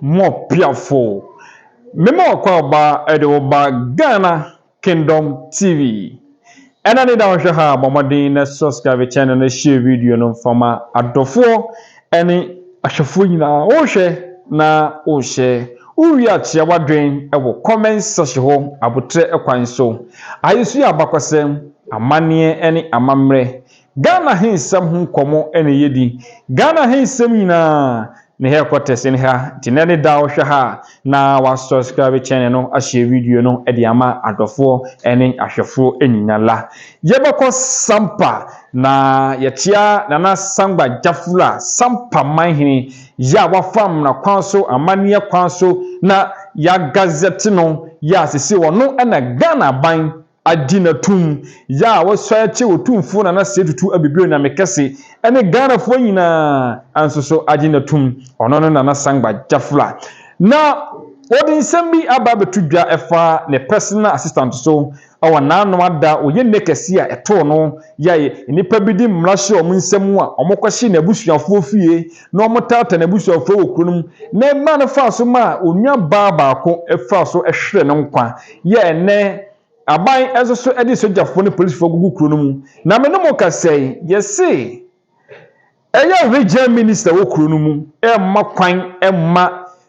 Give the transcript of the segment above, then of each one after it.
more powerful. Memo kwa Edoba Ghana Kingdom TV. And I need to have Mamadine subscribe channel and share video no from adofo any ashafuina na oshe. Uri ati awadwen ewo comment section ho abotre ekwan so. Ayesu abakwasem amanie ene amamre. Ghana hinsam hu komo ene yedi. Ghana hinsam nyina ne headquarters in ha tinene da wo hwe ha na wa subscribe channel no a share video no e de ama adofo ene ahwefo enyinyala yebeko sampa na yetia na sangba jafula sampamanhene ya wafam na kwanso amania kwanso na ya gazette no ya sisi wono na Ghana ban adina tum ya wosoya che otumfo na setutu abibio na mekase ene Ghana fo nyina ansoso adina tum ono no na sangba jafula na odin sembi aba betudwa efa ne personal assistant so awa nanu ada oye nekesi a eto no yaye nipa bidi mrahye omunsemu a omokwahye na busuafo fie na omotata na busuafo wokunum na ma no fa so ma onwa ba ko efa so ehwere no nkwa ye ne aban ezoso edi sojafo ne police fo gugu kuro no mu na me no mo kasei yesi eya regional minister wo kuro no mu makwan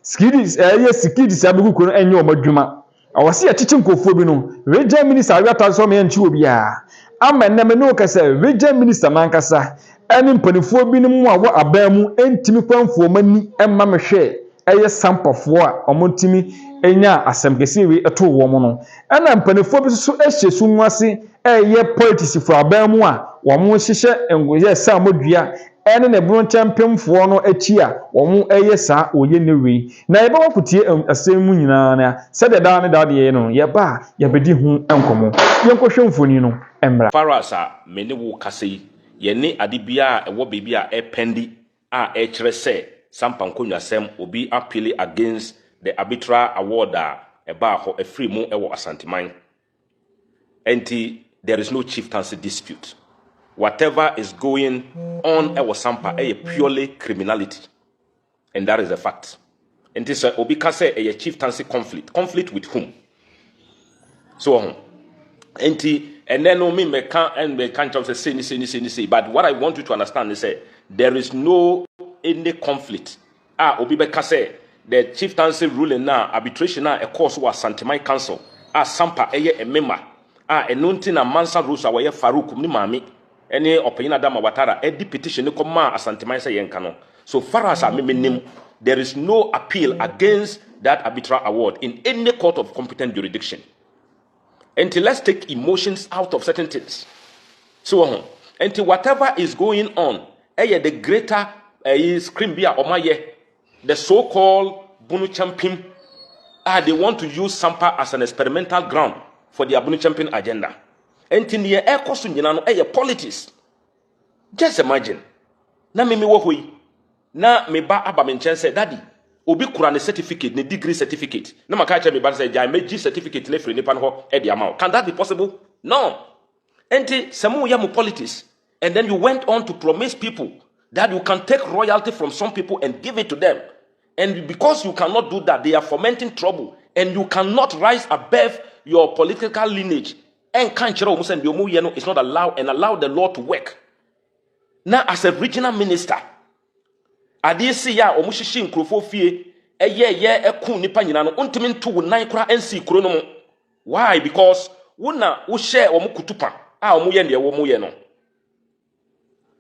security sabugu kuro enye omadwuma awase achichi nkofo bi no regional minister awata so me nchi obi a ama na me no kasa regional minister mankasa eni mpanifo bi no mu a wo abamu entimi kwanfo mani emma mehwe eye sampafo a omontimi enya asemkese wi eto wo mo no ena mpanifo bi so ehyesu nwase eye politics for abamu a wo mo hyehye engoye Sammor ene ne bron championfo no achi a wo mo eye sa oye newe na yeba wakutie asemu nyina na sede da ne da de no yeba yebedi hu enkomo yenkohwe mfoni no emra farasa mene wo kase ye ne adibia ewo bebia ependi a echere se sampankonwa sem obi appeal against the arbitral award eba ho free mu ewo asanteman enti there is no chieftaincy dispute. Whatever is going on ewo sampa purely criminality, and that is a fact. And this obi ka say a chieftaincy conflict with whom? So and then no me can't say. But what I want you to understand is that there is no any conflict. Obi be ka say the chieftaincy ruling now arbitration now a course was Santemai Council sampa a member enunti na mansa rules awaye Farouk ni mami any opinion Adama Watara edi petition ko ma Santemai say yenka no. So far as I mean, there is no appeal against that arbitral award in any court of competent jurisdiction. Until let's take emotions out of certain things. So until whatever is going on, the greater scream beer or the so-called Bono champion, they want to use Sampa as an experimental ground for their Bono champion agenda. Until the air cost politics. Just imagine. Na me wohui. Na me ba aba menchen say daddy obi kura ne certificate ne degree certificate na maka cha me ba say jai meji certificate le free nipa no ho e dia ma. Can that be possible? No. Enti semu ya mu politics and then you went on to promise people that you can take royalty from some people and give it to them, and because you cannot do that, they are fomenting trouble and you cannot rise above your political lineage and can't chero musen bi omu ye no is not allowed and allow the law to work. Now as a regional minister adisi ya omushishi nkrofo fie eye ekun nipa nyina no ontimi nto wo nan kura nsi kuro no. Why? Because wona wo share omukutupa omu ye ne wo mu ye no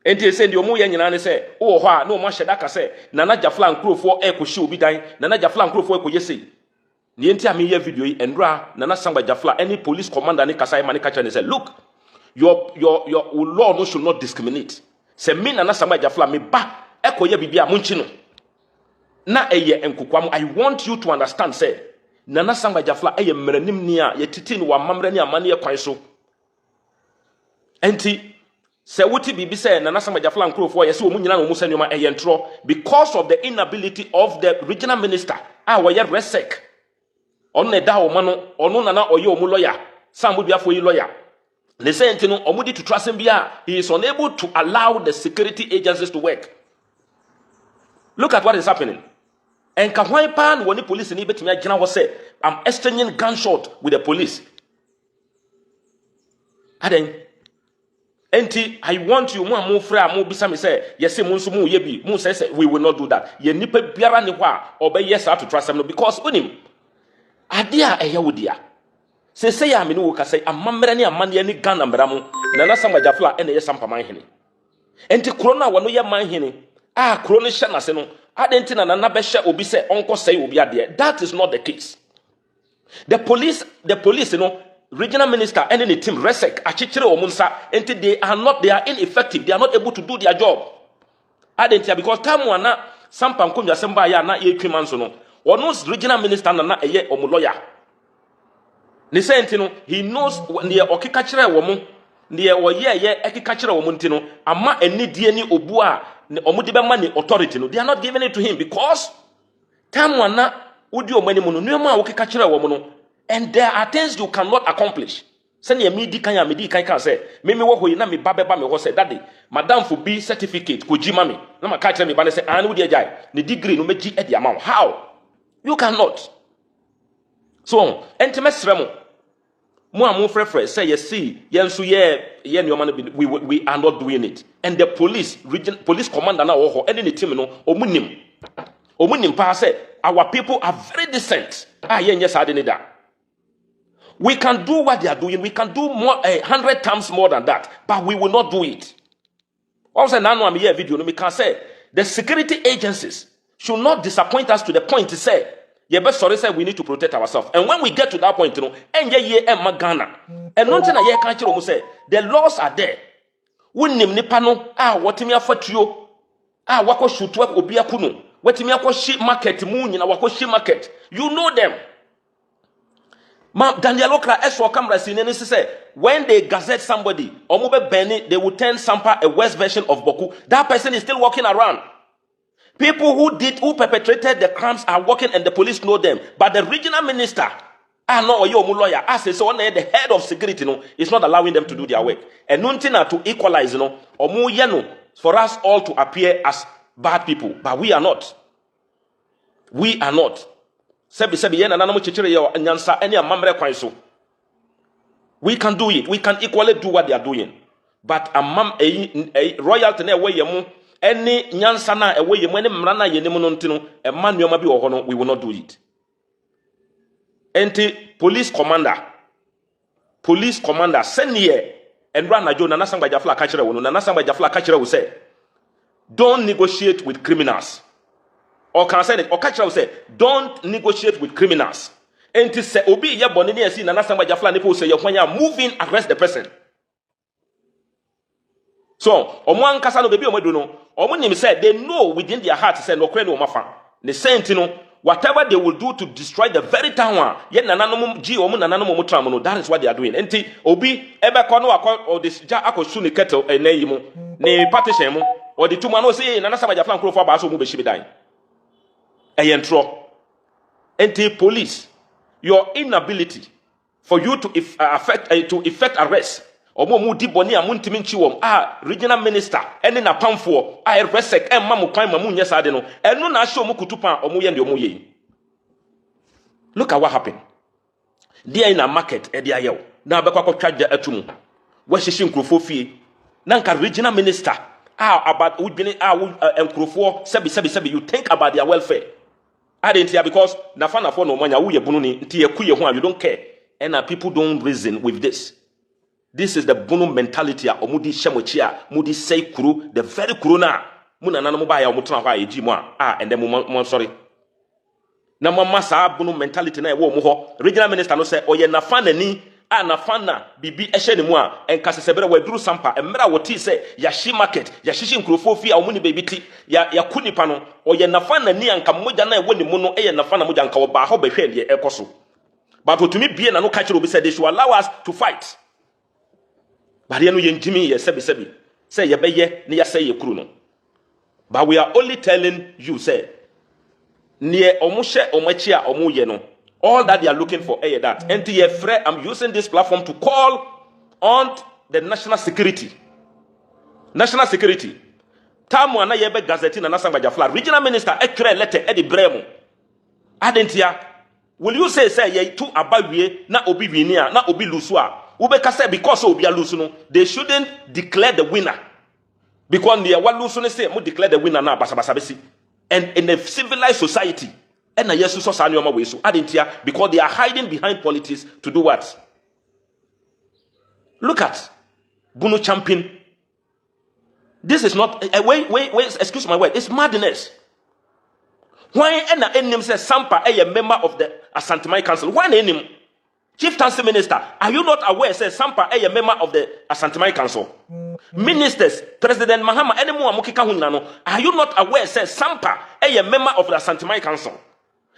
enti ese ndi omu ye nyina ne se wo ho a na omu hyeda ka se nana jafla nkrofo ekohye obi dan nana jafla nkrofo ekoyese ni enti ame ye video yi endra nana sangba jafla any police commander ne kasa ma ne ka ne say look your law no should not discriminate. Se me nana sangba jafla me ba ekoye bibia munchi no na eye enkokwam. I want you to understand say nana sangba jafla eye mranim ni a ye titi ni wa mamra ni amane ye kwan so enti se wuti bibi say nana sangba jafla nkrofo ye se omu nyina no mu sanoma eye ntro because of the inability of the regional minister we ye resec on ne da o mano ono nana oye omu lawyer Sammor biafo yi lawyer. They say no omudi to trust him bia he is unable to allow the security agencies to work. Look at what is happening. And why pan when the police in Ibet me general say I'm exchanging gunshot with the police. And then enti I want you mo amofra mo bisa me say yes mo nso mo ye bi mo say we will not do that. Ye nipa biara ne ho a obeye sa to trust them because onim ade a eye wodia. Say ya me no ka say amamere ne amane ne Ghana mbra mo na na samajafla ene ye sampamanhene. Enti kuro na wono ye manhene a kuro ne hye na se no adenti na na be hye obi say onko say obi ade. That is not the case. The police you know, regional minister and the team resec achichere omunsa enti they are ineffective. They are not able to do their job. Adenti because time wana sampa nkonwa semba ya na ye twiman so no ono regional minister na eye omu lawyer. Ne say enti no he knows ne okeka kire wo mu ne oye ekeka kire wo mu enti no ama enidie ni obu a ne omu de be ma ne authority no they are not giving it to him because time wana udi omani mu no nuema a okeka kire wo mu no and there are things you cannot accomplish. Send ye medi kan say me wo hoyi na me babeba me ho say daddy madam for B certificate ko jima me na ma ka kire me ba ne say an wo de agai ne degree no meji e de amount. How? You cannot. So entemesre mo amu frefre say ye see yenso ye nyoma no we are not doing it. And the police commander na wo ho any team no omunim pa say our people are very decent. Yenye sa de ne da. We can do what they are doing. We can do more 100 times more than that, but we will not do it. Also, now I'm here video. We can say the security agencies should not disappoint us to the point to say, "Yeah, but sorry, say we need to protect ourselves." And when we get to that point, and Ghana, and nothing I can't say the laws are there. Unim nipano what me afatio wako shoot work obia kunu. What me akwa sheep market moon in wako sheep market. You know them. Daniel Okra Eswa camera say when they gazette somebody or move Benny, they will turn Sampa a worse version of Boku. That person is still walking around. People who perpetrated the crimes are working and the police know them. But the regional minister, lawyer, the head of security, is not allowing them to do their work. And nothing to equalize, for us all to appear as bad people. But we are not. We are not. We can do it. We can equally do what they are doing. But royalty na way yemu any nyansa na away yemu any mrana yenemu no ntino e man yoma bi wo no we will not do it. Police commander send here and run ajo na nasamba jafla ka kire wo no na nasamba jafla ka kire wo say don't negotiate with criminals. Or can I say it? Or catch say, don't negotiate with criminals. And to say, Obi, ya bonini and see, Nana Samba Jafla, people say, when you are moving, arrest the person. So, Oman Casano baby, Omoduno, said, they know within their heart, say, no crane or mafa. The same, whatever they will do to destroy the very town, yet Nananum G or Nananomo, that is what they are doing. And Obi, ever kono or this Jako Suni kettle, and Nemo, ne partition, or the two manos say, Nana Samba Jafla, Crow for Basso Mubishi dying. Police, your inability for you to effect arrest or more boni amuntiminchiwom regional minister and in a pamphor resec and mamu crime mamunya sadeno and no na show mukutupa or muyendi omuye. Look at what happened. They are in a market at the ayel. Now Bakako charge the etumu. Washishing Krufofie. Nanka regional minister. About Udbini and Krufo, sebi, you think about their welfare. I didn't hear because Nafana for no money, you don't care. And people don't reason with this. This is the Bono mentality of Mudi Shemochia, Mudi Say Kuru, the very Kuruna, Munana Mobile Mutana Jimwa, and then sorry. Namasa Bono mentality na wo regional minister no say, oh, ye Nafana ni, Nafana, Bibi Eshenimwa, and Casabera were Drew Sampa, and Mera Wati say, Yashi market, Yashishin Krufofi, or Muni baby tea, Yakunipano, or Ye Nafana ni and Kamudana when the Mono A and Nafana Mujanka or Baho Behe, ye Ekosu. But to me, being no catcher will be said, they should allow us to fight. But you know, Jimmy, ye sebi, say ye beye, near say ye kruno. But we are only telling you, say, near Omushe Omachia Omuyeno. All that they are looking for, that. And I'm using this platform to call on the national security. National security. Tamu ana yebe gazeti na nasanga jafla. Regional minister ekre letter edi bremo. Adentia, will you say ye two abawie na obi winia na obi lusua? Ubeka say because obi a lusuno, they shouldn't declare the winner. Because the one lusuno say mu declare the winner na basabasabesi. And in a civilized society, and na yesu so sanyoma we so adentia because they are hiding behind politics to do what? Look at Bono champion. This is not wait, excuse my word, it's madness. Why and the name says Sampa a member of the Asantemai Council? Why name Chieftaincy minister? Are you not aware? Says Sampa a member of the Asantemai Council. Ministers, President Mahama, any more Mukika Hunano. Are you not aware? Says Sampa a member of the Asantemai Council.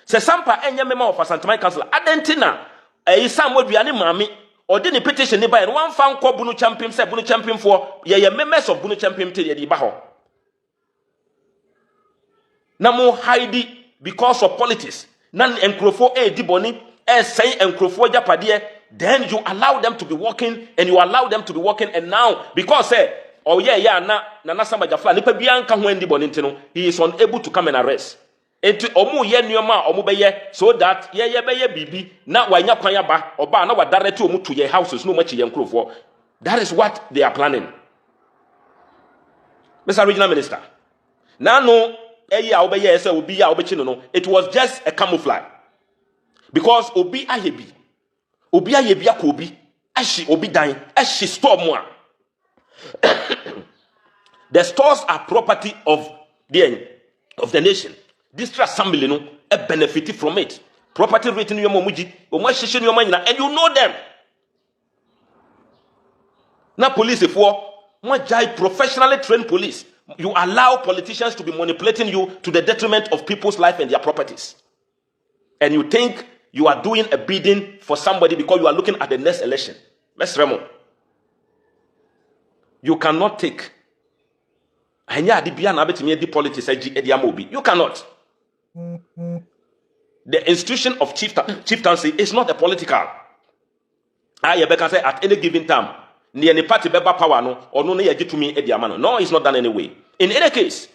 Says Sampa a member of Asantemai Council. Adentina a Sammor Biani Mami or didn't petition nearby and one found called Bono champion said Bono champion for ye members of Bono champion to the Baho. Namo Heidi because of politics. Nan encrofo diboni say encrofo japadie. Then you allow them to be working and you allow them to be working and now because oh yeah na samba jafla nipa bianka ho diboni ntino he is unable to come and arrest. Enti omu ye nneoma omu beye so that ye beye bibi na wanya kwan ya ba oba na wadare to omu to ye houses no machi ye encrofo. That is what they are planning. Mr. Regional Minister. Now no it was just a camouflage because obi ayebi akobi ashi obi dan ashi store more. The stores are property of the nation. District assembly no benefit from it. Property written your momuji and you know them. Now police for professionally trained police. You allow politicians to be manipulating you to the detriment of people's life and their properties. And you think you are doing a bidding for somebody because you are looking at the next election. Mr. Remo, you cannot take. You cannot. The institution of chieftaincy is not a political. At any given time. Near the party beba power no or no near to me ediamano. No, it's not done anyway. In any case,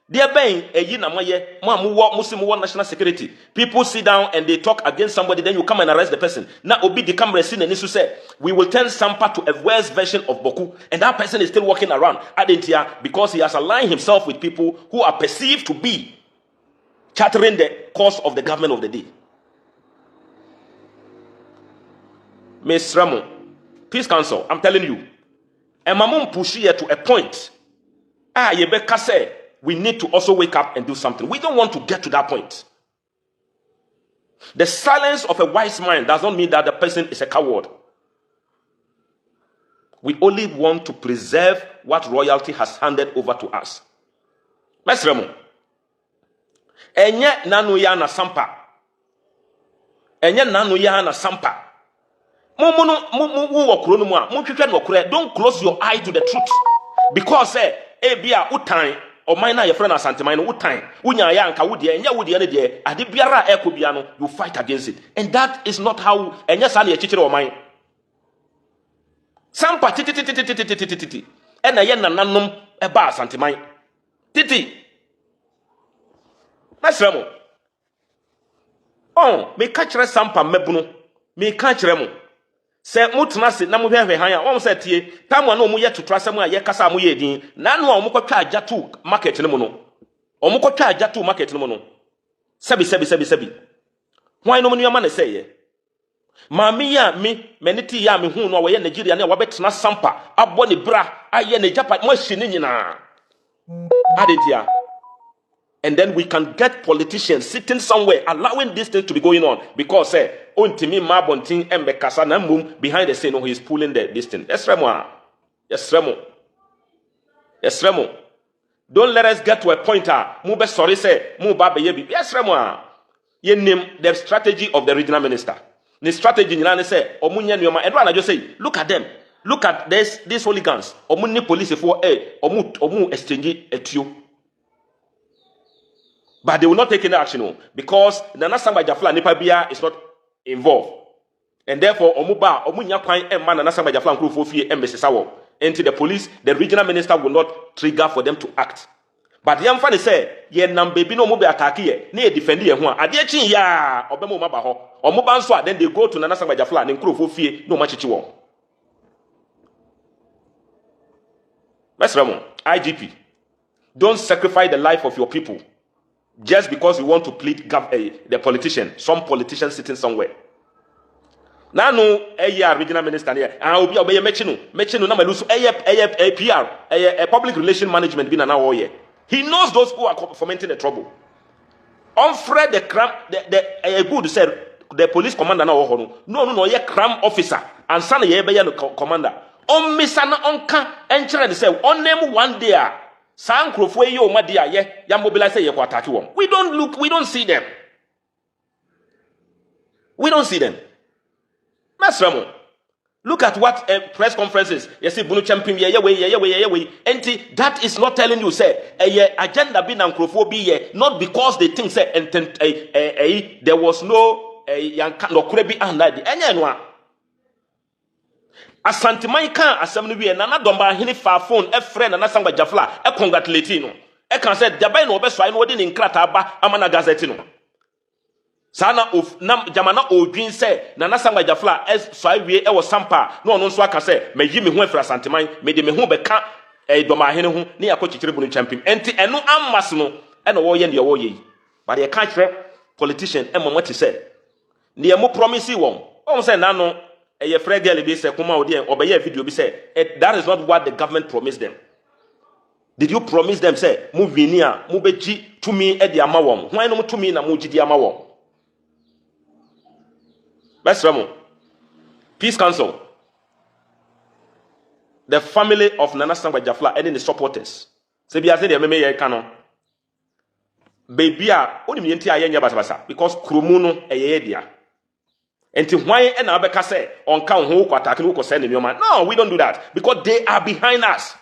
there being a yina maye, Muslim national security. People sit down and they talk against somebody, then you come and arrest the person. Now Obi the camera scene and to say, we will turn Sampa to a worse version of Boku, and that person is still walking around Adentia because he has aligned himself with people who are perceived to be chattering the cause of the government of the day. Ms. Ramo, Peace Council, I'm telling you, and Mamon push here to a point. Yebeka say we need to also wake up and do something. We don't want to get to that point. The silence of a wise man does not mean that the person is a coward. We only want to preserve what royalty has handed over to us. Mesremo, enye nanu ya na sampa. Enye nanu ya na sampa. Don't close your eye to the truth. Because ebia utan or minor your friend Asantemai utan unya yanka wudi enya wudi ene de ade biara ekobia no you fight against it. And that is not how enya sa na ye chichire o man. Sampa titi ena ye nananom eba Asantemai. Titi. Nasremo. Oh, me catch Sampa mebuno. Me catch remo. Say mutunase na muhwehwe han a won say tie tamu na omu ye totrasem a ye kasa mu ye din na no omu kwatwa ajatu market ne mu no omu kwatwa ajatu market ne mu no sebi hwan no mu nyama na say ye maami ya me meniti ya me hu no wo ye Nigeria na wo betena Sampa abo ne bra aye ne japa mo hye ne nyina adedia. And then we can get politicians sitting somewhere allowing this thing to be going on because ontimi mabontin embekasa na mum behind the scene he is pulling this thing. Yes, Remo. Don't let us get to a point mu be sorry say mu ba be yebi. Yes, Remo. Ye name the strategy of the regional minister. The strategy nyina say omunya nyoma and one I just say look at them. Look at these hooligans. Omunni police for omu exchange etuo. But they will not take any action because the Nasamba Jafla Nipabia is not involved. And therefore, Omuba, Omunya Kwan, and Man, and Nasamba Jafla, and Kufu, and Mrs. Sawo. And to the police, the regional minister will not trigger for them to act. But the funny say, ye nam baby no mo be attack ye, na defend ye ho a. Ade chin ya, obemo ma ba ho. Omo ban so a then they go to Nana Sangba Jafla and nkrofo fie no ma chichi won. Mesremo, IGP, don't sacrifice the life of your people just because you want to plead the politician, some politician sitting somewhere. Now no regional minister here. Obi obey mechino na malusu PR, a public relation management be na now here. He knows those who are fomenting the trouble. On Fred the cram the good said the police commander na no ye cram officer and son ye be no commander. On misana on kan enchire say on name one day san krofo ye o ma dia ye ya mobilize ye ko attack won. We don't see them. We don't see them. Masramo, look at what press conferences. You see, Bono champion, and that is not telling you, say, agenda be nankrofobia, not because they think, say, there was no young no krebi and that. Anyanwa. Asantimai kan assembly and Nana Domaahene far phone, a friend and Sangba Jafla, a congratulating. I can say, Jabai no best, I know in Krataba, Amana Gazetino. Sana of nam jamana odwin say Nana Sangba Jafla es so awie e wo sampa no no so aka say me yi me ho afra santeman me de me ho beka Domaahene ho ne yakochichire Bono champion enti eno ammas no e no wo ye ne wo ye but ye ka kire politician e momoti say ne ye mo promise won o say na no e ye frɛ girl bi say kuma odi obeye video bi say that is not what the government promised them. Did you promise them say mu wini a mu beji tumi e de ama won hwan no tumi na mu gidi ama won. Best Ramo, Peace Council, the family of Nana Sangba Jafla and the supporters. Se bi ase de me ye ka no. Baby a oni mi enti aye nya basa because kromu no eye dia. Enti hwan e na abeka say onka ho kwatake no ko say ne nyoma. No, we don't do that because they are behind us.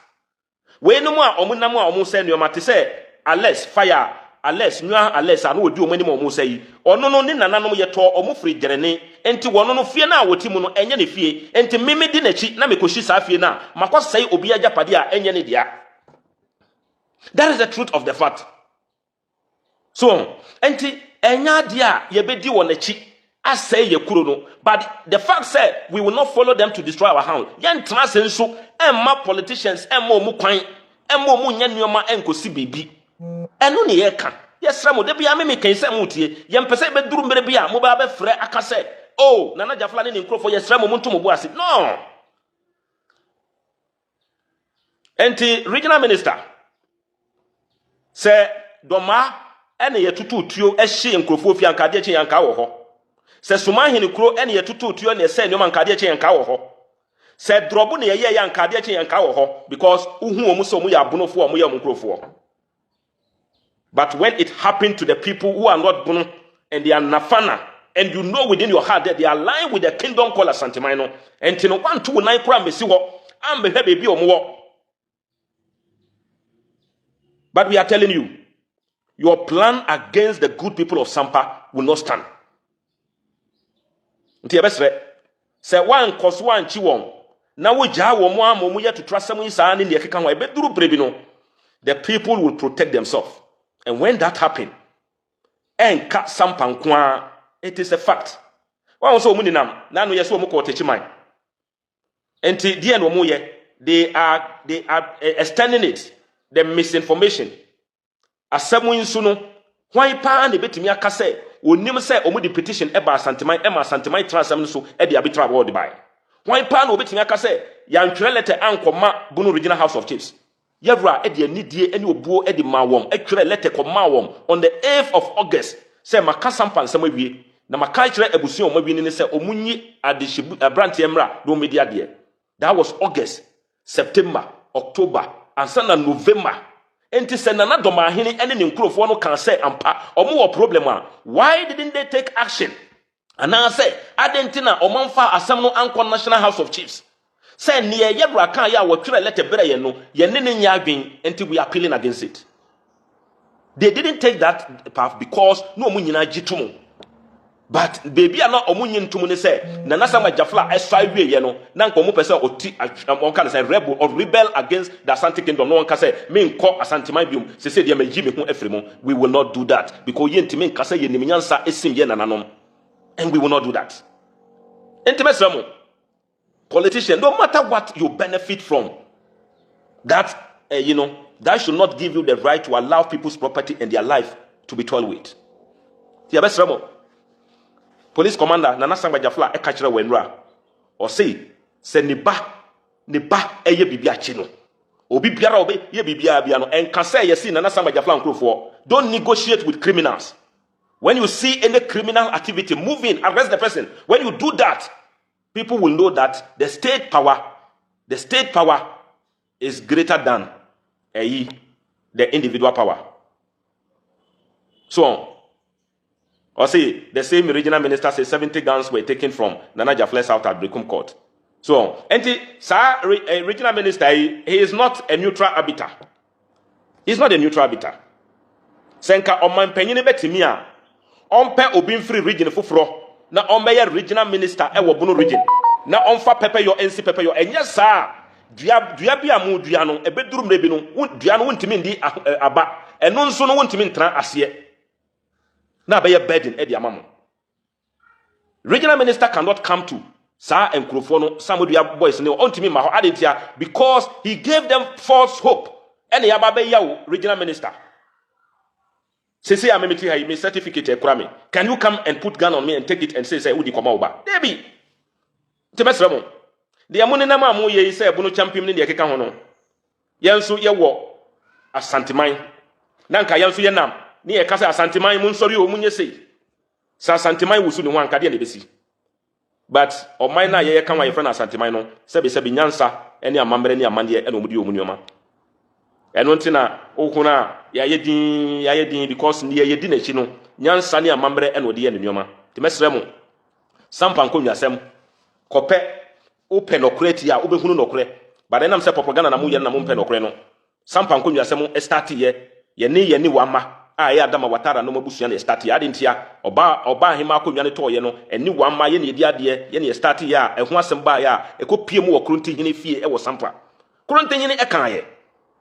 We no mu a omunam a omu say nyoma te say Alex fire Alex nwa Alex anu odi omani mo say ono no ne nananom ye to omu firi gerene enti wono no fie na awoti mu no enye ne fie enti meme di nachi na mekoshi sa fie na makosai obi agapade a enye ne dia. That is the truth of the fact. So enti enya dia ye bedi wo nachi asay ye kuro no but the fact said we will not follow them to destroy our house. Yen transen so emma politicians emma omu kwan emma omu nya nneoma enkosi bebi eno ne ye ka yesra mo de bia me kan se mutie ye mpese be duru mbere bia mo ba be frɛ aka se oh Nana Jafla ne nkrofo yesra mo nto mo bo ase no enti regional minister se doma ene ye tututuo ehye nkrofo fi ankade che yanka wo ho se SAMPAMANHENE kro ene ye tututuo ne se nyoma ankade che yanka wo ho se drobo ne ye yankade che yanka wo ho because uhu omu so mu ya bonofo omu ya nkrofo. But when it happened to the people who are not Bono and they are Nafana, and you know within your heart that they are lying with the kingdom called Asantemano, and to 129 crime and baby or more. But we are telling you, your plan against the good people of Sampa will not stand. Say one cause one chiwon. Now we ja womo to trust someone in the Kikan beduru brebino. The people will protect themselves. And when that happens, and cut Sampankwa, it is a fact. One also muninam, nano yeso moko techimai. And the end they are extending it, the misinformation. As someone suno, why pa and the bit me a casse, will never say omudi petition eba santimai, Emma santimai transam so at the arbitra word by. Why pa no bit me a casse, yan letter anko ma Bono Regional House of Chiefs. Yevra edi nidie eni obuo edi mawom ekure letter ko mawom on the 8th of August say maka sampan samawie na maka kire ebusun omawie ni say omunyi adehyebu brant emra do media de. That was August, September, October and sana November. Enti se Nana Domaahene ene ne nkrofo no kan say ampa omo wo problem a why didn't they take action? And I say adentina omanfa asem no anko National House of Chiefs. Say near Yebra can ya what let a better no, ye nini until we are appealing against it. They didn't take that path because no munina jitumu. But baby are not omunyin to mune say, Nana Sammor Jafla, SIV, you know, Nanko Mupesa or one can say rebel or rebel against the Asante Kingdom. No one can say, Main call Asante Bium, say, Dear Jimmy Efremo. We will not do that because Yentimin Kasa Yenimiansa Esim Yenananom, and we will not do that. Intimate Sammor, politician, no matter what you benefit from, that, that should not give you the right to allow people's property and their life to be toiled with. The best Sammor. Police commander Nana Sammor Jafla e kachira wenra o say se ne ba eye bibia chi no obi biara obi ye bibia bia no enka say ye see Nana Sammor Jafla nkrofo. Don't negotiate with criminals. When you see any criminal activity, move in, arrest the person. When you do that, people will know that the state power is greater than the individual power. So or say the same regional minister says 70 guns were taken from Nana Jafla's out at Brekum Court. So, and the regional minister, he is not a neutral arbiter. He's not a neutral arbiter. Senka Oman Penny Betimia, Ompe Obin Free region Fufro, na Ombeya regional minister, Bono region. Na Omfa Pepe your NC Pepe your, and yes, sir, Diabia Mu Diano, a bedroom rebino, Diano won't mean the Abba, and non so no want to mean Tran Asie. Now be a burden Eddie Amamo. Regional minister cannot come to Sa and Krofono, some of the boys no on to me my identity because he gave them false hope. And Yababe Yao, regional minister. Say I'm a me certificate Krami. Can you come and put gun on me and take it and say Udi Komaoba? Debbie. Temesramo. The Amonina Mamu ye say Bono champion in the Kekahono. Yansu ye wo a Santimine. Nanka Yansu Yanam. Ni e kasa Asante man mun sori o munye sei sa Asante man wusu ni wan kade na besi but o man na ye kan wa ye friend Asante man no sebe nyansa ene amamre ni amande ene omudi o munioma eno ntina okuna ya ye din because ni ye di na chi no nyansa ni amamre ene odi ye ne munioma te mesremo sampa nkonwasem kope open okreti ya obehunu nokre but enam se propaganda na mu ye na mu pen okre no sampa nkonwasem start ye ni wama ya adama watara no mabusu na start ya adentia oba hima akonwa ne toye no eni wamma ye ne edi ade ye ne start ya eho asem ba ya ekopie mu okronti hine fie e wo sampa kronti hine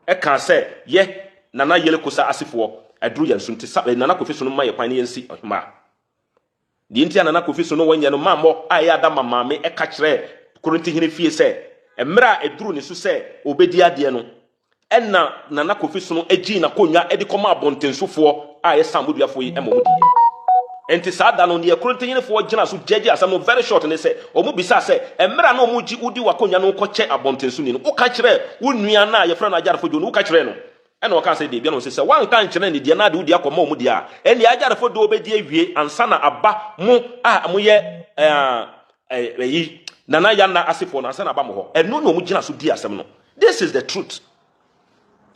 e kan se ye nana yele kosa asifo aduru ya nsunti nana kofiso no ma ye kwan ne yensi ohima di ntia nana kofiso no wanya no mammo ya adama maame e ka kire kronti hine fie se emra eduru ne so se obedi ade no enna Nana Kofi no egi na konwa edi koma abontensufo ye samuduafo yi emomudi enti sada no ne krontenyefo gina so jeje asam no very short ne se omu bisa se emra na omuji udi wakonwa no koche abontensu ni no uka kire wonua na ye fra na ajarefo jo no uka kire no ena oka se de bia no se wan kan kire ne de na de udi akoma omudi a eni ajarefo do obedi awie ansa na aba mu mo ye yi nana ya na asifo no ansa na aba mo ho eno no omu gina so di asem no. This is the truth.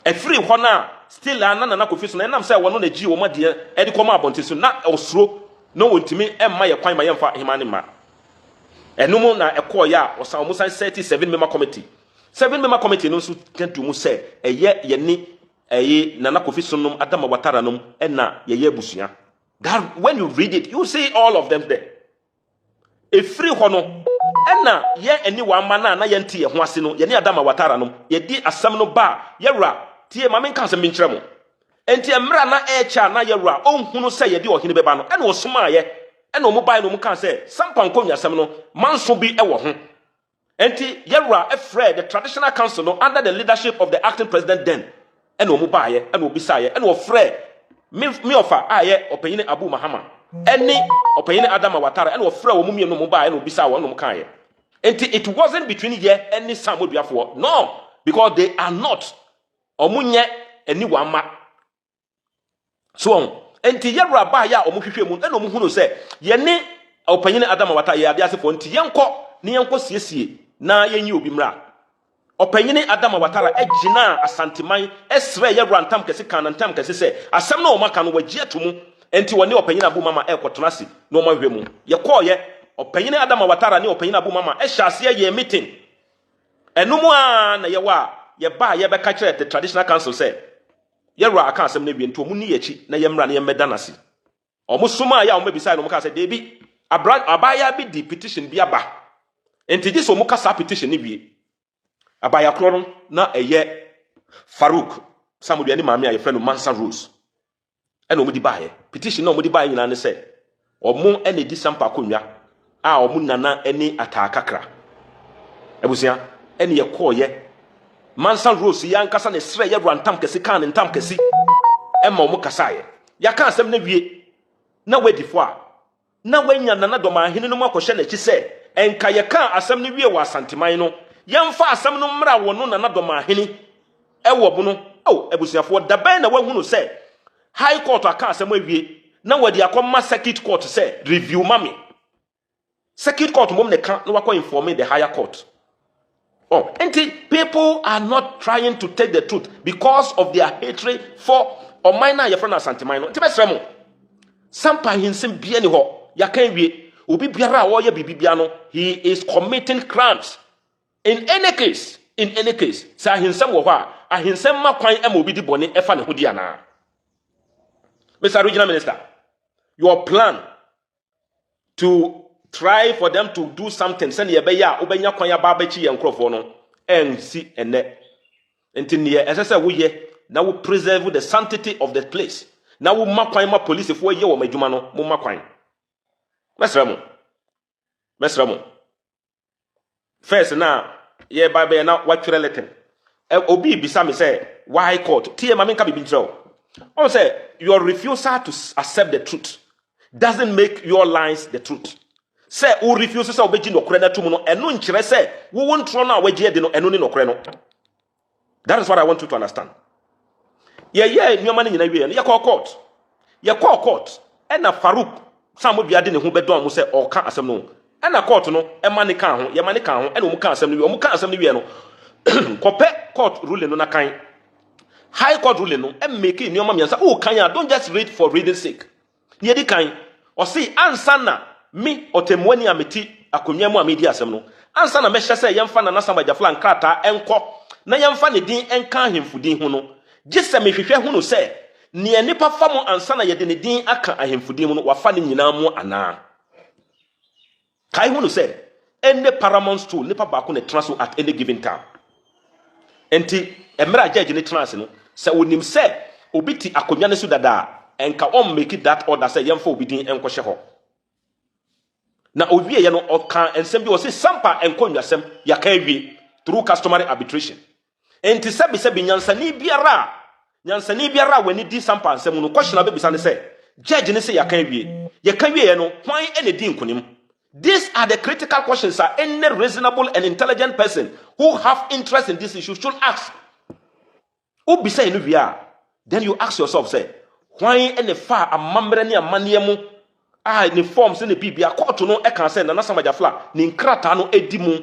A free hona still Nana Kofi so na nam say wono na gi wo ma de e de koma abonte so na osro no wontimi emma ye kwan ma ye mfa himane ma enum na ekoya osan mu san 37 member committee 7 member committee no so kentu mu say ye ni Nana Kofi so nom Adama Watara nom na ye busua. That when you read it you see all of them there. A free hono na ye eni wa ma na ye nti ye ho ase no ye ni Adama Watara nom ye di asam no ba ye wura tie ma men kan se minkyerɛ mo enti emra na echa na yewura onhunu sɛ ye de ohene beba no ene osoma ye ene omo bai no mo kan sɛ sampa nkonwasɛm no manso bi ɛwɔ ho enti yewura efrɛ the traditional council no under the leadership of the acting president then ene omo bai ye ene obisa ye ene ofrɛ me ofa aye opanyine Abu Mahama ene opanyine Adama Watara ene ofrɛ wo mumie no mo bai ene obisa wo no mo kan ye enti it wasn't between ye any Samoduafo no because they are not omunye eni wama so enti yewura ba ya omuhwehwe mu ena omuhunu se ye ne opanyine Adama Watara ye ade asefo enti yenko siesie na yenyi obi mra opanyine Adama Watara egina asanteman esre yewura ntam kese kan ntam kese se asem na omaka no wagie atomu enti woni opanyine Abu Mama ekotonase no mahwe mu ye koye opanyine Adama Watara ne opanyine Abu Mama ehya ye meeting enumu a na yewa ye ba ye be ka kire the traditional council say ye ra aka asem na wie nto mu ni yechi na ye mra na ye medanase omusuma ya o mabisa no ka say debi abaya bi di petition bi aba enti gye so mo kasa petition ni bi abaya kro no na eye Farouk Sammor ani maame a friend Mansa Rose ena omo di baaye petition na omo di baaye nyina ne se omo ena di sampa konwa a omo nana eni atakakra ebusia ena ye koye Mansa Rose ya nkasa ne sre ye rantam kesi kan ne ntam kesi ema omo kasaye ya kan asem na wie na wedifo a na wanya nana Dormaahene no makohye na chi se enka ye kan asem ne wie wa Asanteman no yemfa asem no mra wo no nana Dormaahene ewo bu no ebusiafo daban na wahunu se high court aka asem awie na wadi akoma circuit court se review mami circuit court mom ne kan na wako inform the higher court. And people are not trying to take the truth because of their hatred for or minor your friend Asanteman no tibesremo sampa hinsem bia ni ho ya kan wie obi biara wo ya bibibia no he is committing crimes in any case sa hinsem wo ho a hinsem makwan e ma obi di bone e fa ne ho dia na. Mr. Regional Minister, your plan to try for them to do something send ye be ya obenya kwan ya ba ba chi ye nkrofo no ensi ene enti ne esese wo ye na wo preserve the sanctity of the place na wo makwan ma police fo ye wo madwuma no mo makwan mesramo first na ye ba be na watwere letter obi bisa me say why court tie ma me nka bibi ntreo on say your refusal to accept the truth doesn't make your lies the truth. Say who refuses to obey no krena to no enu nkyere say wo wontro no a wagye de no enu ni no kre no. That is what I want you to understand. Ye nyoma ne nyina wie no ye call court ena Farouk Sammor biade ne ho bedon mo say o ka asem no ena court no e ma ne kan ho ye ma ne kan ho ena o mu ka asem no wie o mu ka asem no wie no kope court ruling no na kan high court ruling no e make nyoma miansa o kan ya don't just read for reading sake. Ye di kan o say ansa na me otemwani ameti akonwa mu amedi asem no ansa na mehye se yemfa na nasamajafla nkrata enko na yemfa ne din enka ahemfudin hu no gise mehwehwe hu no se ne nipa fam ansa na yede ne din aka ahemfudin mu no wafa ne nyina mu ana kai hu no se any paramount stool nipa ba ko ne transfer at any given time enti emra judge ne transfer no se onim se obiti akonwa ne su dada enka on make that order se yemfa obidin enko hye ho na owie ye no oka ensem bi o se sampa enkonwasem ya ka wie through customary arbitration enti sebi nyansani biara wani di sampa ensem no question be bisa ne se judge ne se ya ka wie ye no hwan ene di nkonim. These are the critical questions that any reasonable and intelligent person who have interest in this issue should ask. Who be say no bia then you ask yourself say hwan ene fa amamre ne amaniemu ni forms ne bibia court no e kan say na nasamajafla ni nkrata no edimu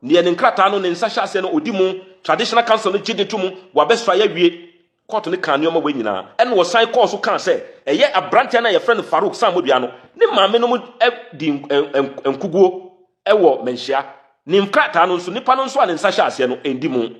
ne nkrata no ne nsahya ase no odimu traditional council no gide to mu wa besfa ya wie court ne kan nyoma we nyina ene wo sign course kan say eye abrante na ye friend Farouk Sammor bia no ne maame no mu di enkuguo e wo menhia ni nkrata no nso nipa no nso a ne nsahya ase no endimu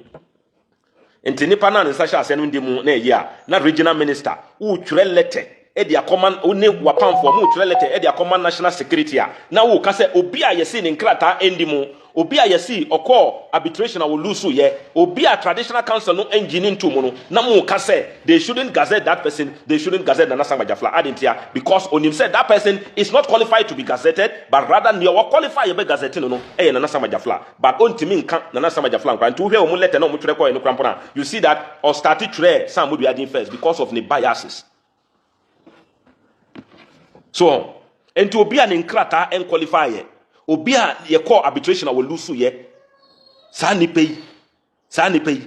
enti nipa na ne nsahya ase no endimu na eye a na regional minister wo twere letter edia command one wapam for mu twere letter edia command national security a na wo ka say obi a yesi ne nkrata endimu obi a yesi okọ arbitration will lose ye obi a traditional council no engine into mu no na mu ka say they shouldn't gazette that person, they shouldn't gazette the nasamajafla adentia because onim said that person is not qualified to be gazetted but rather ne o qualify ye be gazette no e na nasamajafla but ontimi nka na nasamajafla nkwa ntu hwe o mu letter na o mu twere ko e no krampona you see that or started twere Sammor biadin first because of the biases. So, enti obi a ne nkrata en qualify ye obi a ye call arbitration will lose ye sa ni pay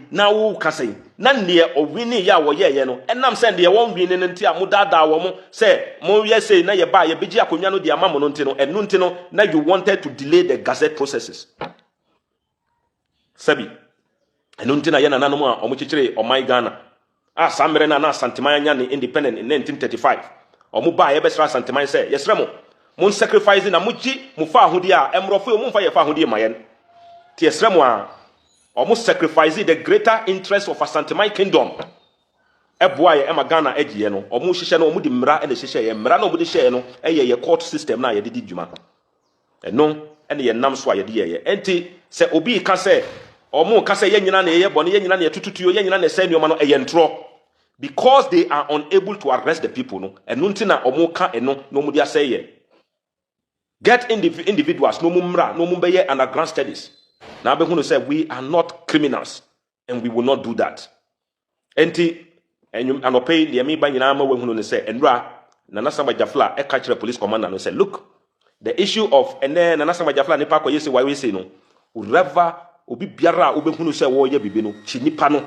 na wo ka say na ne o wini ya wo ye no enam say de won wini no nti a mo dada wo mo say mo ye say na ye ba ye beji akonwa no de amamo no nti no enu nti no na you wanted to delay the gazette processes sabi enu nti na ye nananom a o mo kikire o mai Ghana a samere na Asanteman anya ne independent in 1935 omu ba ye besra Asanteman say yesremo mon sacrifice na muji mu fa ahodi a emrofo mu fa ye fa ahodi mayen ti yesremo a omu sacrifice the greater interest of Asanteman kingdom eboa ye ema Ghana egiye no omo hihye no omo di mmra ene hihye ye mmra no omo di hye no ye court system na ye di dwuma eno ene ye nam so a ye di ye enti se obi ka se omo ka se ye nyina na ye bone ye nyina na ye tututuo ye nyina na se nneoma no ye ntro because they are unable to arrest the people no eno ntina omo ka eno no omo di aseye get individuals no mmra no mo be underground studies na be hunu say we are not criminals and we will not do that enti anopay the me ba nyina ma we hunu ne say enra Nana Sammor Jafla e catch the police commander no say look the issue of Nana Sammor Jafla nipa ko yesi why we say no whoever obi biara obe hunu say wo ye bibi no chi nipa no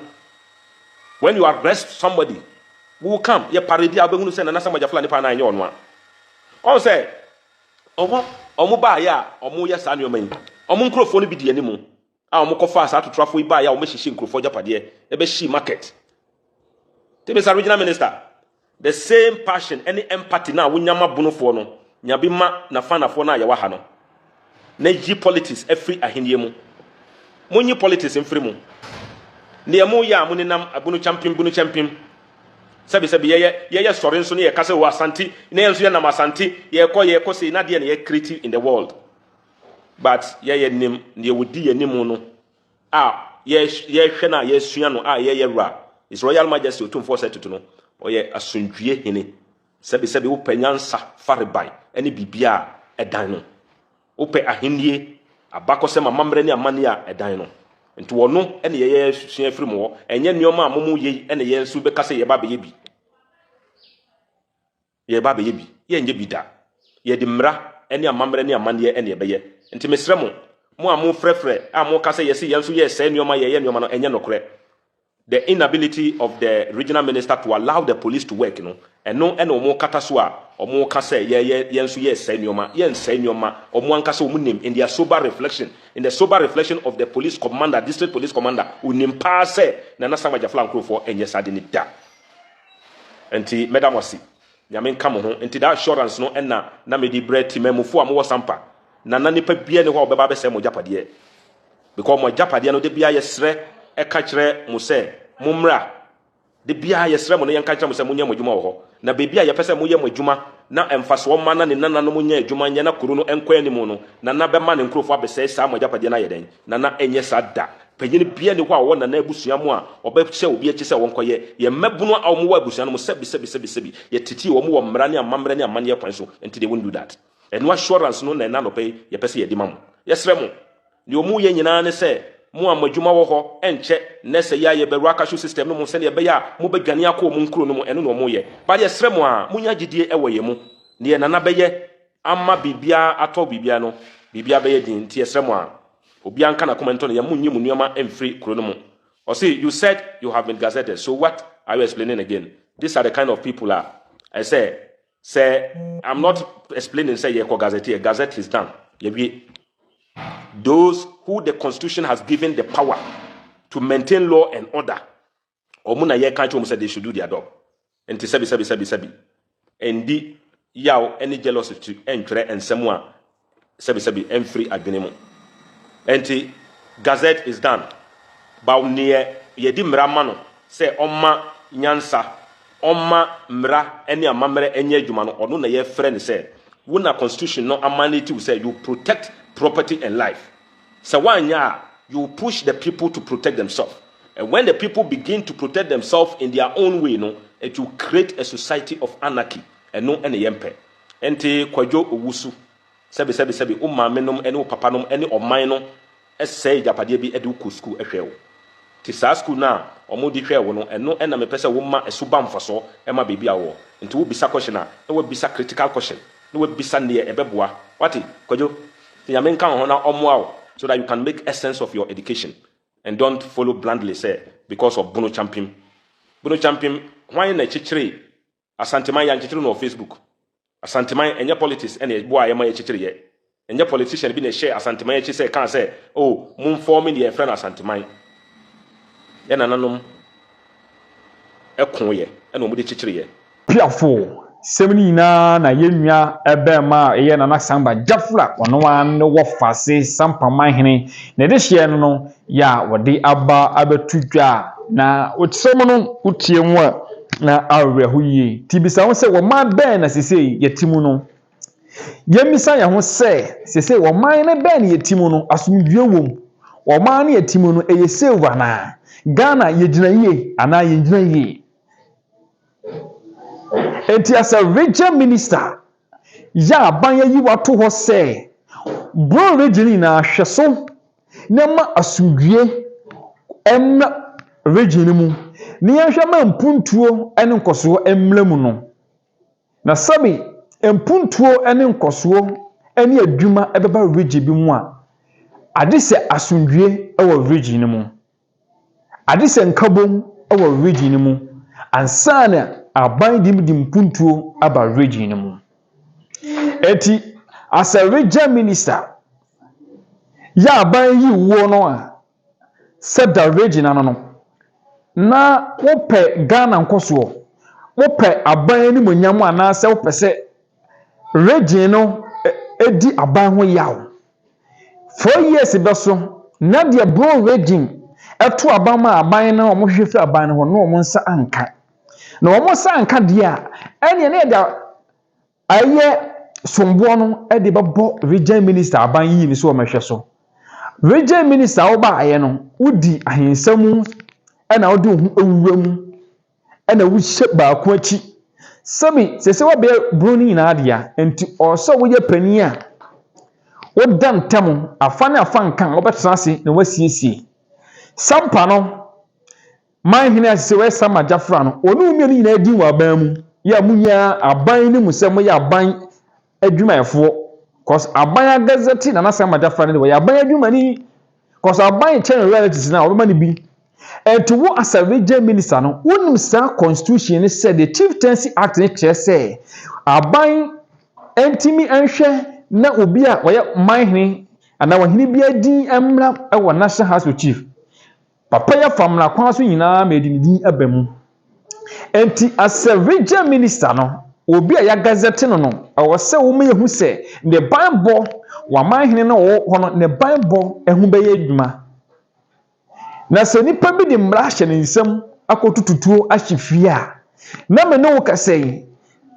when you arrest somebody we will come ye parade obe hunu say Nana Sammor Jafla nipa na anye ono a on say omo ba ya omo ye sa nneoma yi omo nkrofo no bi di animu a omo kofa asa totrafo yi ba ya omo hihye nkrofo japade e be shi market Mr. Regional Minister, the same passion, any empathy now, we nyama bono for no, nyabima na fana for na yawa no. Neji politics every ahinyemu. Munyi politics in free mu. Niyemu ya muni nam bunu champion. Sabi ye sorry so ne ye kase wa Asante, ne yenso ye nam Asante, ye ko se na de ne ye creative in the world. But ye nim ne wodi ye nim no. Ye hwe na ye sua no ye ra. His Royal Majesty Otumfo said to no oye asundwie hene sebi wo panyansa fareban ene bibia edan no wo pe ahennie abakose mamamre ne amane a edan no nti wono ene ye sua afiri mo enye nneoma amomu ye ene ye nsu be kase ye ba be ye bi ye nje bida ye di mra ene amamre ne amane ene ye be ye nti mesre mo amu frefre amu kase ye si ye nsu ye se nneoma ye nneoma no enye nokre the inability of the regional minister to allow the police to work, and no omo kataswa omo kase yensu say nyoma omo ankasa omunim in their sober reflection of the police commander, district police commander unim pa say Nana Sammor Jafla nkrofo enye sade ni da enti madam wasi nyame nka mo ho enti that assurance no na medi bread timemufo am wo sampa na nipa bia ne ho obeba be say mo japade because mo japade no de bia yesre e ka kire mo se mumra de bia yesre mo ne yan ka kire mo se munye mo djuma wo ho na be bia ye pese mo ye mo djuma na emfaso ma na ne nana no munye djuma nya na kuru no enkwa ni mu no na be ma ne nkrofo abese sa mo japade na yeden na enye sa da panyini bia ne ho a wo na abusua mo a oba hye obi achi se won koye ye mabuno a wo abusua no mo sebi ye titi wo mo wo mra ne amamra ne amane kwan so enti they won't do that and no assurance no na no pay ye pese ye di mam yesre mo ne omu ye nyina ne se mo amadwuma wo ho enche na se ya ye beru akasho system no mo se ne be ya mo badwane akọ mo nkuro no mo eno no mo ye ba ye sre mo a munya gidie ewo ye mo ne na be ye ama bibia ato bibia no bibia be ye din ti sre mo a obi anka na comment no ye munyi mu nuoma emfiri kuro no mo or see you said you have been gazetted, so what are you explaining again? These are the kind of people I say I'm not explaining say ye ko gazette is done ye be those who the constitution has given the power to maintain law and order. Omuna ye kancho say they should do their job. Enti sebi. Endi yaw any jealousy to entre and semwa sebi free agbenemu. Enti gazette is done. Ba near ye di mra mano say omma nyansa omma mra any amamre enye adwuma no ono na ye friend say wona constitution no amanity will say you protect property and life. So one year you push the people to protect themselves. And when the people begin to protect themselves in their own way, it will create a society of anarchy and no any empe. Ente kwajo owusu. Sebi umamenom ene papanom ene omaino essay japade bi edu ku school ehwewo. Ti sa school na omodi hwewo no eno ena me pese wo ma esuba mfaso e ma bebi awo. Nti wo bisa question na wo bisa critical question. No we bisa ne ebeboa. Wati kwajo yame nka ho na omo so that you can make essence of your education and don't follow blindly say because of Bono champion. Why na chichire asanteman ya chichire no Facebook. Asanteman enye politics ene boa ye ma ye chichire ye. Enye politician bi na share asanteman ye say kan say oh mum forming the friend asanteman. Ye nananom ekon ye ene omo de chichire ye. Piafo semini na yenua ebema eye Nana Sammor Jafla ono an wo fase SAMPAMANHENE na de hye no ya wode aba abetudwa na otsem no utie mu a na awerɛho yie ti bisa ho sɛ wɔman bɛn na sesei yɛtimu no yɛmisa yɛn ho sɛ sesei wɔman ne bɛn na yɛtimu no asomdwie wom wɔman ne yɛtimu no ɛyɛ save anaa Ghana yɛgyina yie anaa yɛgyina yie enti as a regional minister ya aban yi wato hɔ sɛ bro region na hwɛ so na ma asomdwie ɛmna region mu ne yɛhwɛ ma mpuntuo ɛne nkɔsoɔ ɛmla mu no na sabi mpuntuo ɛne nkɔsoɔ ɛne adwuma ɛbɛba region bi mu a ade sɛ asomdwie ɛwɔ region mu ade sɛ nkabom ɛwɔ region mu ansa na aban di mpuntuo aba region mu eti as a regional minister ya aban yi wo no a sɛ da region no na wopɛ Ghana nkosoɔ wopɛ aban ni monyam ana sɛ wopɛ sɛ region no edi aban ho yaw 4 years bɛso na de bro region ɛto aban ma aban na ɔmo hwehwɛ fi aban no ho na ɔmo nsa anka na ɔmo nsa anka de a ɛne ne da ayɛ somboɔ no ɛde bɛbɔ regional minister aban yi ni so ɔmɛhwɛ so regional minister wo ba ayɛ no wodi ahensamu ɛna wodi ho awura mu ɛna wo hyɛ baako akyi sabi sese wo be bro ni nyina de a enti ɔsɔ wo yɛ pani a wo dan tam afa ne afa nkan wo bɛtena ase na wasiesie sampa no manhene asese we Sammor Jafra no onu mi ni nyina di wa aban mu ya munya aban ni mu sɛ mo ya aban adwumayɛfoɔ cause aban gazette na Sammor Jafra ne we aban adwumani cause aban chen realities na obema ne bi to wo as a regional minister no wonim sa constitution ne said the Chieftaincy Act ne kyerɛ sɛ aban entimi anhwɛ na obi a wɔyɛ manhene ana wɔhene bi adin emra ɛwɔ National House of Chief papa ya famla kwan so nyinaa ma edi ne din aba mu enti as a regional minister no obi a ya gazette no no ɛwɔ sɛ wo me hu sɛ ne banbɔ wa manhene no wo hono ne banbɔ ehu bɛyɛ adwuma na sɛ nipa bi de mmara hyɛ ne nsam akotututuo ahyefie a na me no wo kasɛi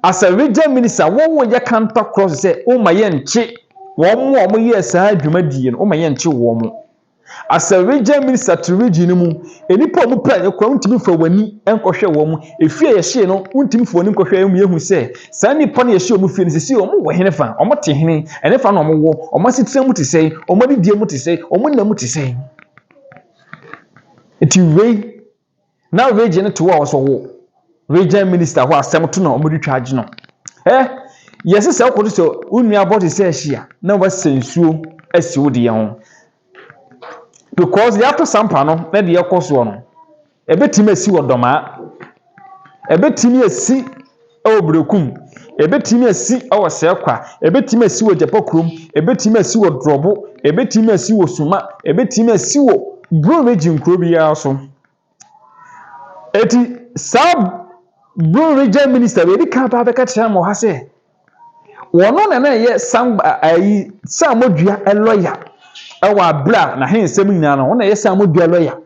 as a regional minister wo yɛ kanta cross sɛ o ma yɛ nche wɔn mo yɛ saa adwuma die no o ma yɛ nche wɔn mo as a regional minister to region mu enipa mu pɛ ekɔ ntimi fa wani enkɔhwɛ wɔn mu efie yɛ hye no ntimi fa wani nkɔhwɛ mu yehu sɛ saa nipa no yɛ hye mu fie no sisi wɔn wɔ hene fa wɔn te hene ɛne fa no wɔn wɔ wɔn asitire mu te sɛ wɔn adidie mu te sɛ wɔn nam te sɛ eti wei na region to wa so wo regional minister ho asɛm to na wɔn de twaage no yɛse sɛ wokɔ so unua bɔ te sɛ ahia na wasensuo asi wo de ho because ya to sampa no na de yakɔso no ebetimi asi wɔ dɔmaa ebetimi asi ɛwɔ brekum ebetimi asi ɛwɔ sɛkwa ebetimi asi wɔ japakrom ebetimi asi wɔ drobo ebetimi asi wɔ suma ebetimi asi wɔ bro region kro biya so eti sab bro region minister we di ka ba bɛka kyerɛ mo ha sɛ wɔno na yɛ Sammodua lawyer ɛwɔ abra na hensɛm nyina no wɔn yɛ Sammodua lawyer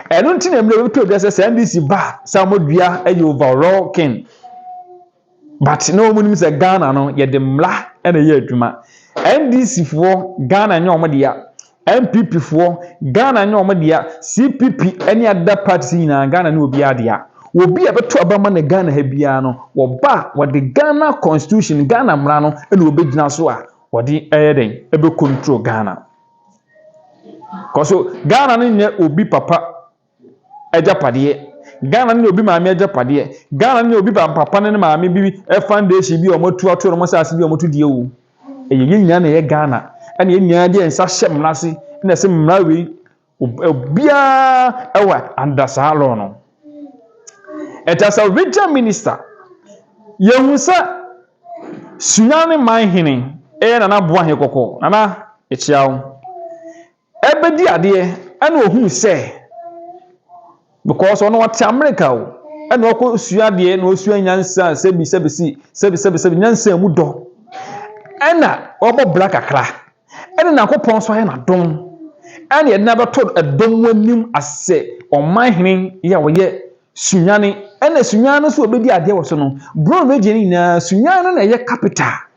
ɛno nti na mmerɛ to bia sɛ NDC ba Sammodua ɛyɛ overall king but no munim sɛ Ghana no yɛ de mla ɛna yɛ adwuma NDC foɔ Ghana nyɛ ɔmo dia MPP foɔ Ghana nyɛ ɔmo dia CPP ɛne ada party nyina Ghana ne obi adia obi a beto abama ne Ghana ha bia no wo ba wo de Ghana constitution Ghana mra no ene obegyina so a wo de den ebe control Ghana koso Ghana ne nye obi papa ejapade Ghana ne obi maame ejapade Ghana ne obi papa ne maame bi foundation bi o motu ato no mo sase bi o motu die wu eye nyina na ye Ghana ene ye nyina de nsa hyem nase na se mra we obia ewa andasa lo no. It as a regional minister, Yehusa Sunyani Manhene, na Boahe Koko, Nana, it's yow. Ebedi ade, and who say, because on what America, and what Suya no Suyansa, sebi Nansa Mudo, Anna, Obo Black Akra, and an Akopon Swahana Dom, and he never told a dom when him as say, on my hinin, ya we yet. sunyane ena sunyane no so obedi ade wo so no bron region na sunyane no na ye capital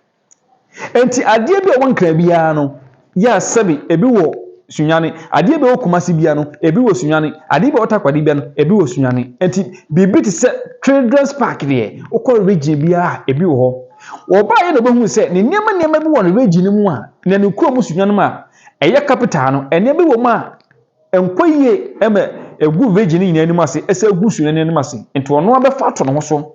enti ade bi o wonkra bia no ya sabi ebi wo sunyane ade bi o kumasi bia no ebi wo sunyane ade bi o takwade bia no ebi wo sunyane enti bibi ti se Children's Park de okọ region bia ebi wo ho wo ba ye no behu se ne niema bi wo no region mu a na ne kuro mu sunyane ma eye capital no ene bi wo ma enkoyie eme egu region ni anim ase ese egu sunyane anim ase enti ono abefa to no so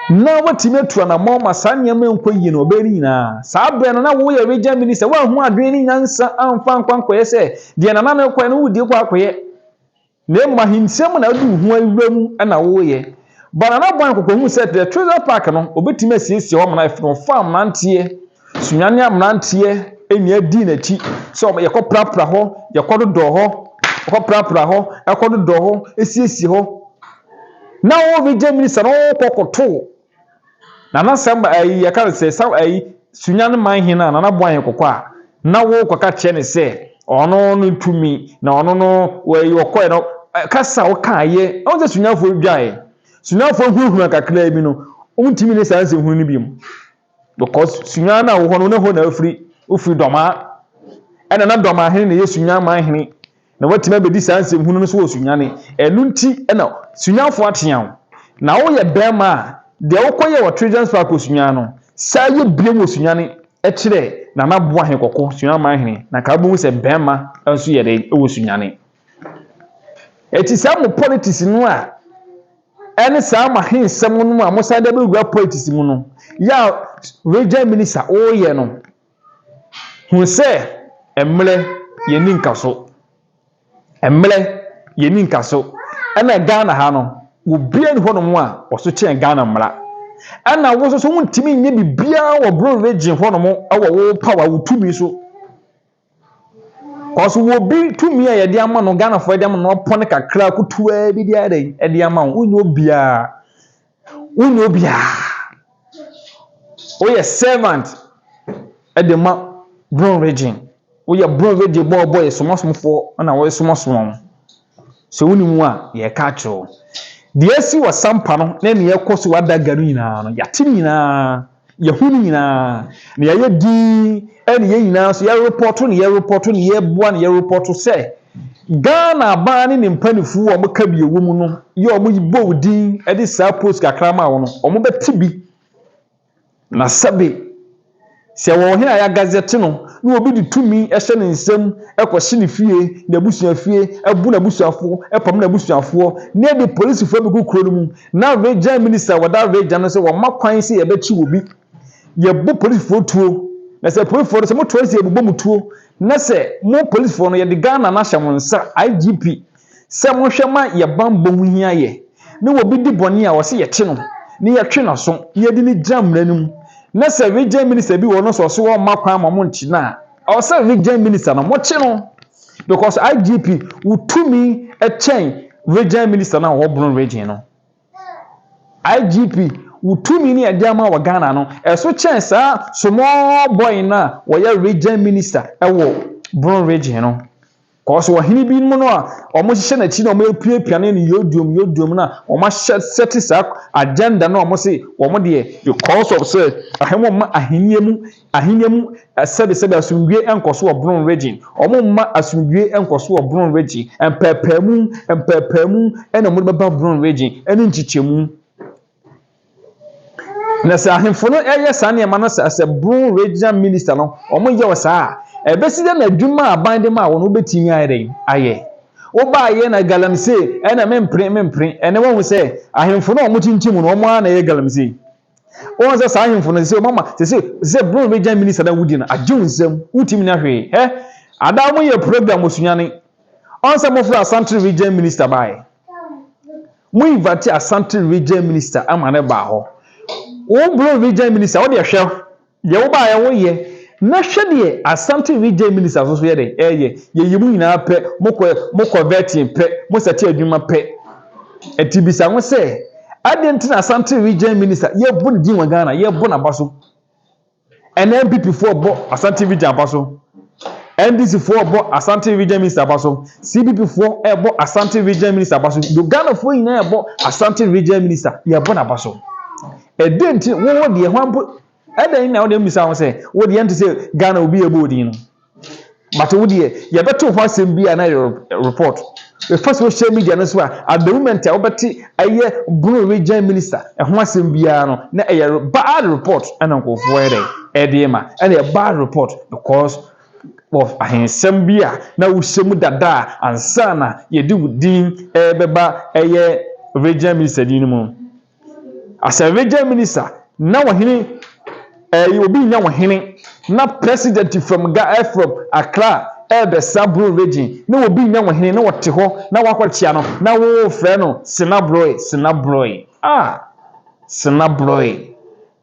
na watime atu na mama sanyema enkoyie no oberi nyina saa bre no na wo ye region minister wa hu adwen ni nyansa amfa nkwankoye se de na na koye no wudi kwa akoye na ma hinsem na adu hu awuram na wo ye bana na bwan kokohu se the treasure park no obetime asiesie ho na from farm nantie sunyane amnantie eni adi na ti so ye koprapra ho ye kododo ho koprapra ho ekododo ho esiesie ho na wo region minister no kokoto na samba ai yakare se sa ai sunyane manhina na bwan kokwa na wo koka che ne se ono no tumi na ono no we yokoe no kasa wo kaaye o se sunyafo dwae sunyafo huhuna kakra bi no untimi ne sanse hunu ni biem because sunyane na wo hono ne ho na ofri doma ena na Dormaahene ne yesunyane manhene na watima bedi sanse hunu no so wo sunyane enunti ena sunyafo atean na wo ye bema de wokoye wo Children's Park osunyane no saye biem osunyane ekire na naboa he kokko sunyane manhene na ka bu se bema enso ye de wo sunyane eti samu politics no a ene sama hensem no a mosade be gua politics mu no ya region minister oye no hu se emle ye ni nkaso ena Ghana ha no obia ni hono mu a oso chen Ghana mra ena wo so wuntimi nye bibia wo bro region hono mu awo wo power wo tumi so koso wo bi tumi a ye de ama no Ghana fo de ama no pon kakra kutua bi dia de e de ama unyo obia o ye servant e de ma bro region o ye bro region boy somosomfo na wo somosom so woni mu a ye ka kyo de esi wa sampa no na ne ye koso wada garu nyina no yate nyina ye hunu nyina ne ye di ene ye nyina so ye report ne ye boa ne ye report se Ghana ba ne mpanifu wo mka bi ewo mu no ye o mo yibo din e de sa post kakra ma wo no o mo betibi na sabe se wo he aya gazette no na obi di tumi ehye ne nsem ekohye ne fie na busua fie ebu na busuafo epam na busuafo na de police fo bi kukuro no mu na region minister wada region no se wo makwan se ye bechi obi ye bu police fo tuo na se police fo se mo tuo se ebubo mutuo na se mo police fo no ye de Ghana na hyamonsa IGP se mo hwema ye bambo hu hia ye na wo bi di boni a wo se ye te no ne ye twe na so ye di ni jam ranum na se region minister bi wono so wo makwan ma mo nti na o se region minister na mo che no because IGP utumi a chain region minister na wo Bono region no IGP utumi ni adiama wa Ghana no eso chain sa small boy na wo ya region minister e wo Bono region no cause wo hini bi mu no a o mo hye na chi na o mo epuepia ne yodum na o ma set sa agenda na o mo se o mo de because of say ahemo ma ahiniemu sebe asumdwe enkoso wo Bono region o mo ma asumdwe enkoso wo Bono region empepemu ena mo beba Bono region eni nchichemu na sa ahemfo no eye sa ne ma no sa Bono region minister no o mo ye wo sa ebesi de na adwuma abande ma wo no betimi aye wo ba ye na galamse ena mempre ene wo hu se ahemfo no o mo chinchim no o mo na ye galamse o se sa ahemfo no se mama se Bono region minister na wudi na ajunsem utimi na hwe ada mo ye program osunyane on se mo fra Asante region minister bae mo invite Asante region minister amane ba ho wo Bono region minister wo de hwe ye wo ba ye wo ye na hwede Asante region minister so ye de ye yimu nyina pe mokọ vetting pe mo sete adwuma pe etibisa wo se adentina Asante region minister ye bu din wa Ghana ye bu na baso NMPP for bo Asante region baso NDC for bo Asante Region Minister baso, CPP for bo Asante Region Minister baso, Uganda for ina bo Asante Region Minister ya bo na baso. E denti wo de hwampo e dan na wo de misa wo say wo de ante say Ghana obi ebodi no. But wo de ya beto ho asem bi na report. The first social media no so at the moment wo beti aye Bono Region Minister e ho asem bia no na e bad report ana nkofo e de ma and a bad report because of ahensem bia na wo hyem dada ansa na ye di wudin beba eye Region Minister din mu. As a Region Minister na wahene obi nya wahene na president from Accra the Sammor region na obi nya wahene na wote ho na wakwachia no na wo frɛ no Sammor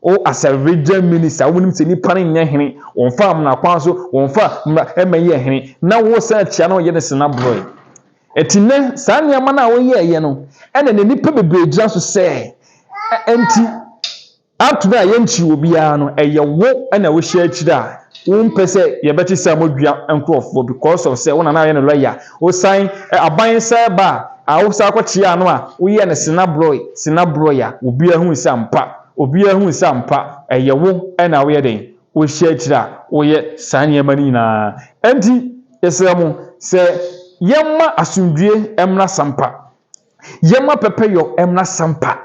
o as a Region Minister wonim se nipa ne nya hene wonfa am na kwan so wonfa emaye hene na wo sa chia no ye ne Sammor etine sa nyama na wo ye no ene ne nipa bebre so se enti atuna yenchi obiara no eyewo na wo hia akira wo mpese ye beti samodua enkrofo because of say wona na ye no lawyer o sign aban say ba a wo sa kwachi ano a wo ye ne Sammor ya obiara hu sampa eyewo na wo ye den wo hia akira wo ye sanye mani na enti esemu se yemma asundue emna sampa yemma pepeyo emna sampa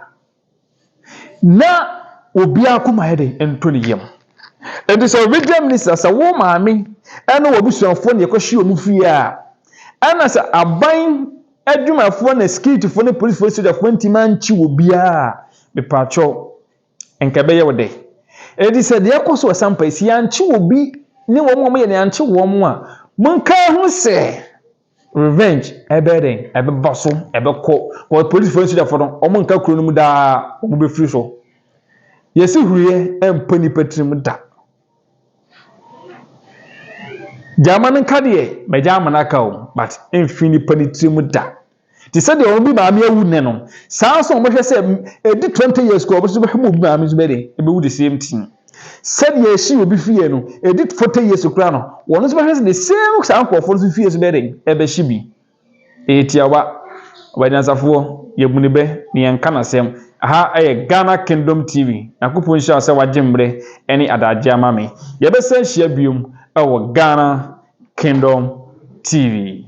na obia kuma hede entoni yem enti so Region Minister sa wo maami eno obusuafo ne yekohye omufie a ana sa aban adwumafo na security fo ne police fo so ntima nchi obia bepacho enkabeye wode enti se de yakoso sampa isi anchi obi ne wo mo ye ne anchi wo mo a monka hu se revenge ebeden ebebaso ebekọ ko police fo so no omo nka kuro no mu da omo be free so yesi huye empani petrim da jamani kade me jamana kawo but infini panitrim da ti said the obi ba me awu ne no saa so mo hwe se edi 20 years ko obo be mu ba me so be de ebe wu the same thing said ye shi obi fie no edi 40 years kura no wono so be hwe the same saa ko for so fie so be de ebe shi bi etiawa wadanzafo yebuni be ne yanka na sem aha aye Ghana Kingdom TV nakopon sha se wagimbre eni adaje amame yebesa hia biom ewo Ghana Kingdom TV.